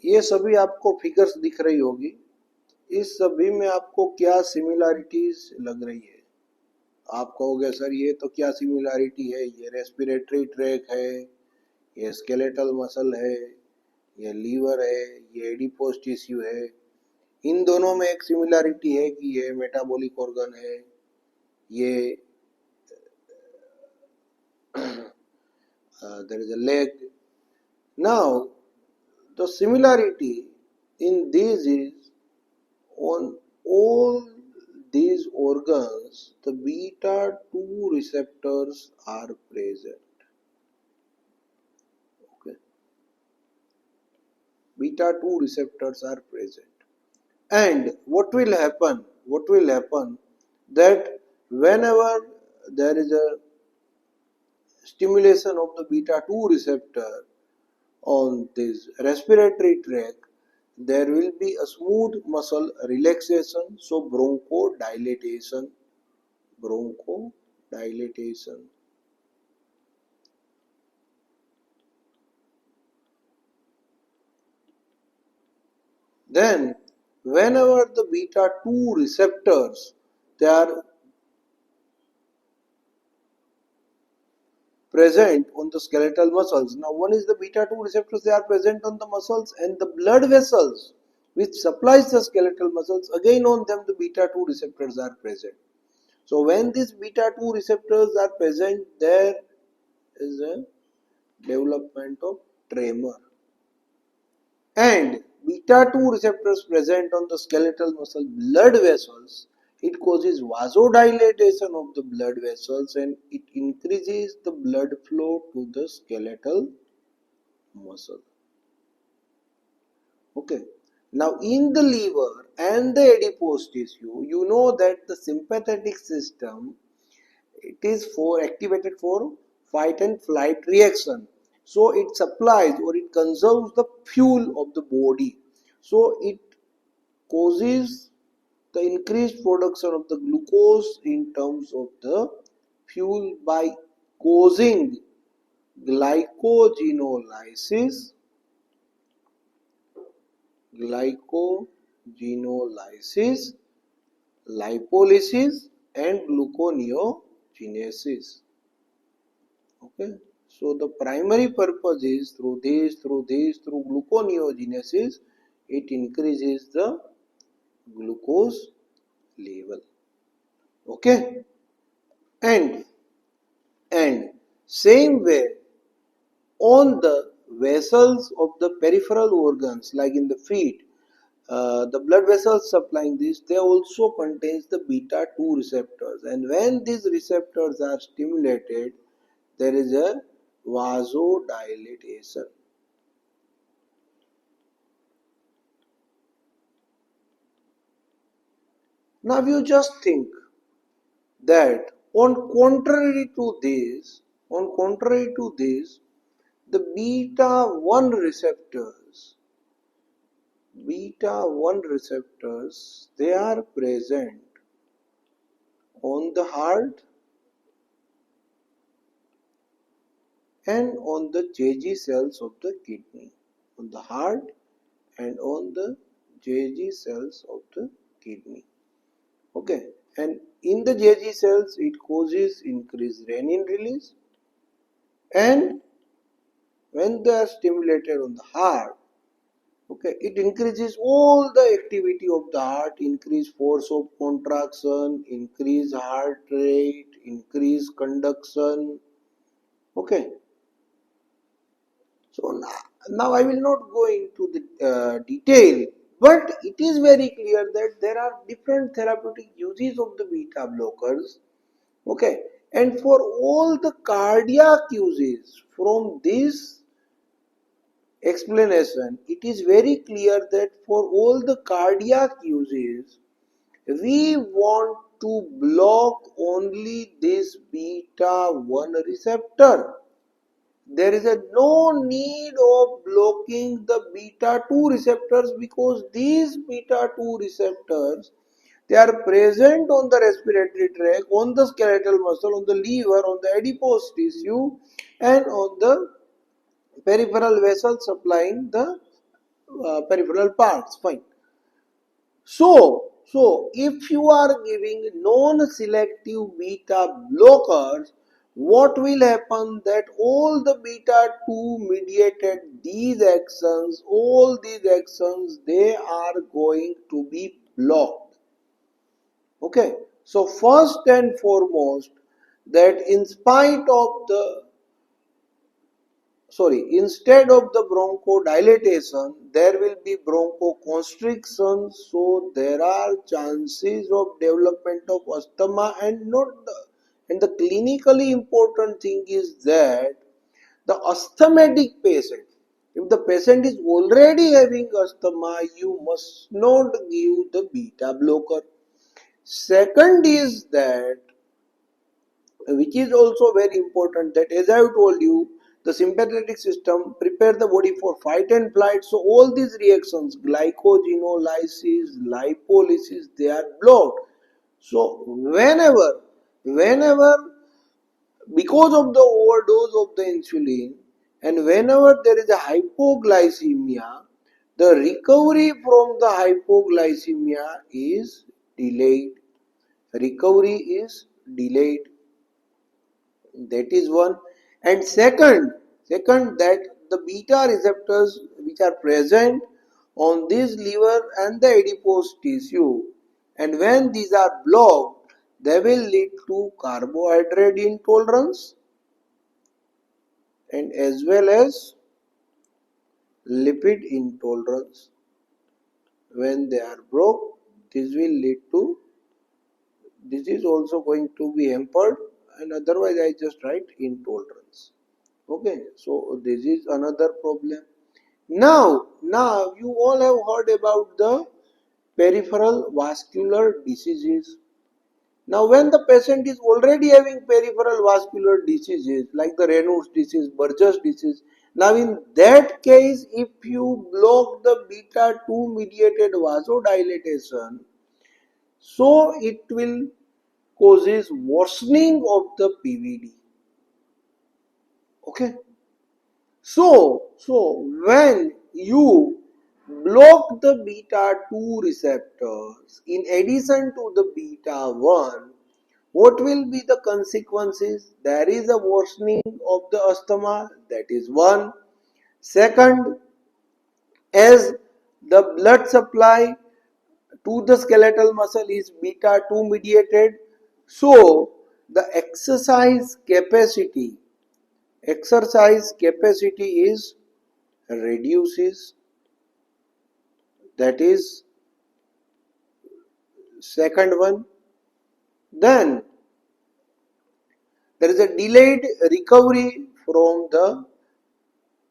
ये सभी आपको फिगर्स दिख रही होगी। इस सभी में आपको क्या सिमिलरिटीज लग रही है? आप कहोगे सर ये तो क्या सिमिलरिटी है, ये रेस्पिरेटरी ट्रैक है, ये स्केलेटल मसल है, ये लीवर है, ये एडिपोज टिश्यू है। इन दोनों में एक सिमिलरिटी है कि ये मेटाबॉलिक ऑर्गन है, ये there is a leg. Now the similarity in these is on all these organs the beta 2 receptors are present. Okay, beta 2 receptors are present. And what will happen? What will happen that whenever there is a stimulation of the beta 2 receptor on this respiratory tract, there will be a smooth muscle relaxation, so bronchodilation. Then whenever the beta 2 receptors they are present on the skeletal muscles. Now one is the beta 2 receptors, they are present on the muscles, and the blood vessels which supplies the skeletal muscles, again on them the beta 2 receptors are present. So when these beta 2 receptors are present, there is a development of tremor. And beta 2 receptors present on the skeletal muscle blood vessels, it causes vasodilatation of the blood vessels and it increases the blood flow to the skeletal muscle. Okay. Now in the liver and the adipose tissue, you know that the sympathetic system, it is activated for fight and flight reaction. So it supplies or it conserves the fuel of the body. So it causes the increased production of the glucose in terms of the fuel by causing glycogenolysis, lipolysis and gluconeogenesis. Okay, so the primary purpose is through gluconeogenesis, it increases the glucose level. Okay, and same way on the vessels of the peripheral organs, like in the feet, the blood vessels supplying this, they also contains the beta 2 receptors, and when these receptors are stimulated, there is a vasodilatation. Now you just think that on contrary to this, the beta 1 receptors, they are present on the heart and on the JG cells of the kidney. On the heart and on the JG cells of the kidney. Okay, and in the JG cells it causes increased renin release, and when they are stimulated on the heart, okay, it increases all the activity of the heart, increase force of contraction, increase heart rate, increase conduction. Okay, so now I will not go into the detail, but it is very clear that there are different therapeutic uses of the beta blockers. Okay, and for all the cardiac uses, from this explanation, it is very clear that for all the cardiac uses, we want to block only this beta 1 receptor. There is no need of blocking the beta 2 receptors, because these beta 2 receptors, they are present on the respiratory tract, on the skeletal muscle, on the liver, on the adipose tissue, and on the peripheral vessels supplying the peripheral parts. Fine. So if you are giving non-selective beta blockers, what will happen that all the beta 2 mediated these actions, all these actions, they are going to be blocked. Okay. So first and foremost, that in spite of the instead of the bronchodilation, there will be bronchoconstriction. So there are chances of development of asthma, and not the, and the clinically important thing is that the asthmatic patient, if the patient is already having asthma, you must not give the beta blocker. Second is that, which is also very important, that as I have told you, the sympathetic system prepare the body for fight and flight. So all these reactions, glycogenolysis, lipolysis, they are blocked. So whenever because of the overdose of the insulin, and whenever there is a hypoglycemia, the recovery from the hypoglycemia is delayed. Recovery is delayed. That is one. And second, that the beta receptors which are present on this liver and the adipose tissue, and when these are blocked, they will lead to carbohydrate intolerance and as well as lipid intolerance. When they are broke, this will lead to, this is also going to be hampered, and otherwise I just write intolerance. Okay, so this is another problem. Now you all have heard about the peripheral vascular diseases. Now when the patient is already having peripheral vascular diseases like the Raynaud's disease, Burgess disease, now in that case, if you block the beta 2 mediated vasodilatation, so it will causes worsening of the PVD. Okay. So when you block the beta 2 receptors in addition to the beta 1, what will be the consequences? There is a worsening of the asthma, that is one. Second, as the blood supply to the skeletal muscle is beta 2 mediated, so the exercise capacity is reduces. That is second one. Then there is a delayed recovery from the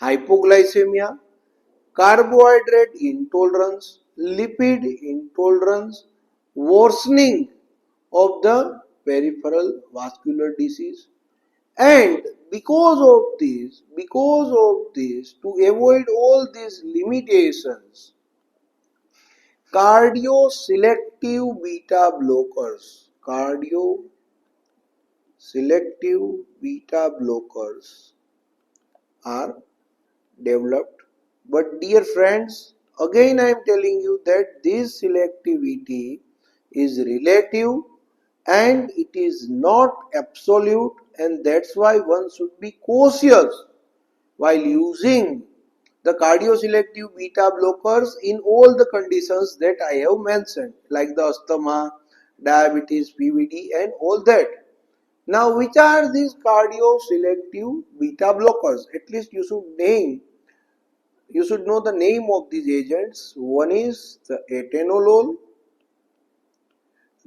hypoglycemia, carbohydrate intolerance, lipid intolerance, worsening of the peripheral vascular disease. And because of this, to avoid all these limitations, cardioselective beta blockers are developed. But dear friends, again I am telling you that this selectivity is relative and it is not absolute, and that's why one should be cautious while using the cardioselective beta blockers in all the conditions that I have mentioned, like the asthma, diabetes, PVD, and all that. Now, which are these cardioselective beta blockers? At least you should know the name of these agents. One is the atenolol,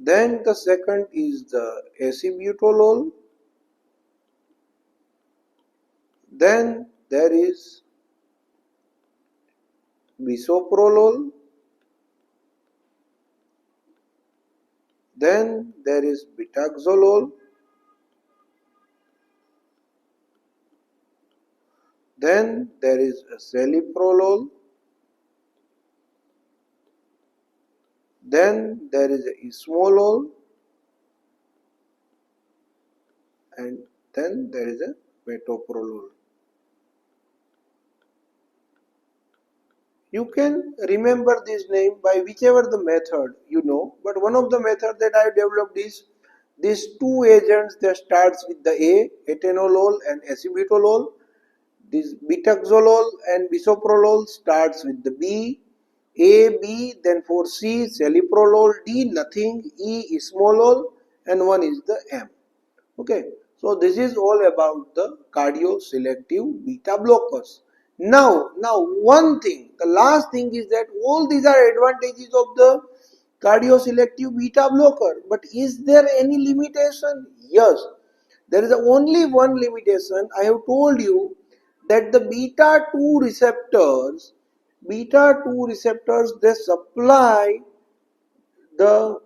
then the second is the acebutolol, then there is bisoprolol, then there is betaxolol, then there is celiprolol, then there is ismolol, and then there is a metoprolol. You can remember this name by whichever the method you know, but one of the method that I developed is these two agents that starts with the A, atenolol and acebutolol. This betaxolol and bisoprolol starts with the B, A, B, then for C, celiprolol, D, nothing, E, ismolol, and one is the M. Okay, so this is all about the cardioselective beta blockers. Now one thing, the last thing is that all these are advantages of the cardioselective beta blocker, but is there any limitation? Yes, there is only one limitation. I have told you that the beta 2 receptors, they supply the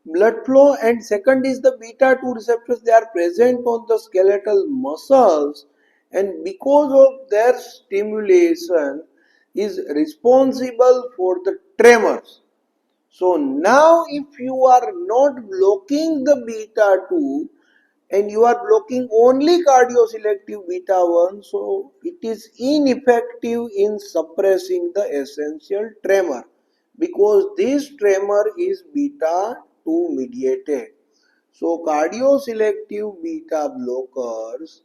blood flow, and second is the beta 2 receptors, they are present on the skeletal muscles, and because of their stimulation is responsible for the tremors. So now if you are not blocking the beta 2 and you are blocking only cardioselective beta 1, so it is ineffective in suppressing the essential tremor, because this tremor is beta 2 mediated. So cardioselective beta blockers,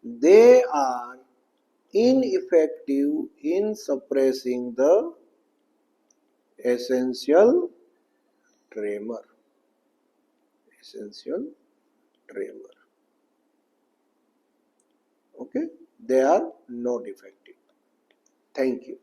they are ineffective in suppressing the essential tremor. Essential tremor. Okay, they are not effective. Thank you.